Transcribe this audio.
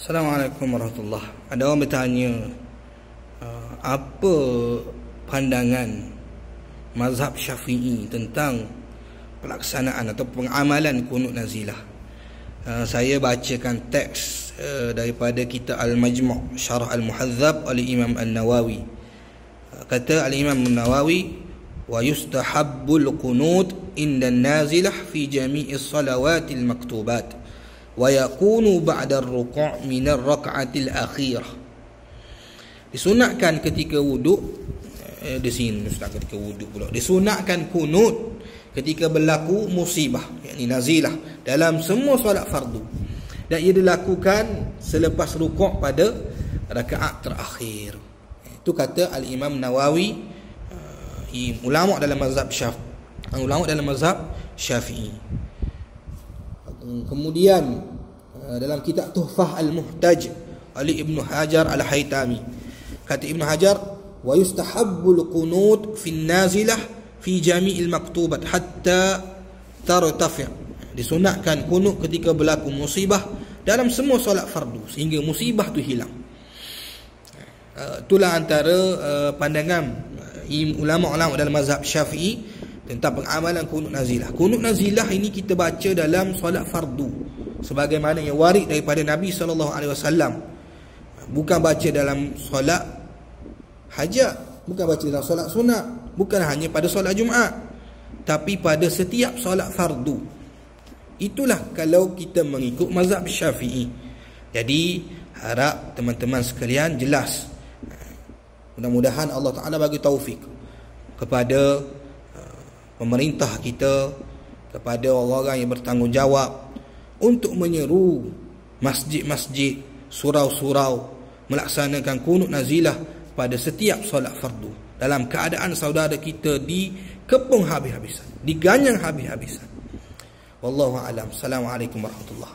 Assalamualaikum warahmatullahi. Ada orang bertanya, apa pandangan mazhab Syafi'i tentang pelaksanaan atau pengamalan kunut nazilah. Saya bacakan teks daripada kitab Al-Majmu' Syarah Al-Muhadzab oleh Imam An-Nawawi. Kata Al-Imam An-Nawawi, wa yustahabbul qunut inda nazilah fi jami'is salawatil maktubat wa yakunu ba'da ar-ruku' min ar-rak'atil akhirah. Disunatkan ketika wuduk, di sini ustaz ketika wuduk pula. Disunatkan kunut ketika berlaku musibah, yakni nazilah, dalam semua solat fardu. Dan ia dilakukan selepas rukuk pada rakaat terakhir. Itu kata Al-Imam Nawawi, ulama dalam mazhab Syafi'i. Kemudian dalam kitab Tuhfah Al-Muhtaj oleh Ibnu Hajar Al-Haytami, kata Ibnu Hajar, wa yustahabbul qunut fi nazilah fi jami'il maktubat hatta tartafi'. Disunatkan kunut ketika berlaku musibah dalam semua solat fardu sehingga musibah tu hilang. Itulah antara pandangan ulama-ulama dalam mazhab Syafi'i tentang pengamalan kunut nazilah. Kunut nazilah ini kita baca dalam solat fardu sebagaimana yang warid daripada Nabi SAW. Bukan baca dalam solat hajat, bukan baca dalam solat sunat, bukan hanya pada solat Jumaat, tapi pada setiap solat fardu. Itulah kalau kita mengikut mazhab Syafi'i. Jadi harap teman-teman sekalian jelas. Mudah-mudahan Allah Ta'ala bagi taufik kepada pemerintah kita, kepada orang-orang yang bertanggungjawab untuk menyeru masjid-masjid, surau-surau melaksanakan kunut nazilah pada setiap solat fardu dalam keadaan saudara kita dikepung habis-habisan, diganyang habis-habisan. Wallahu a'lam. Assalamualaikum warahmatullahi.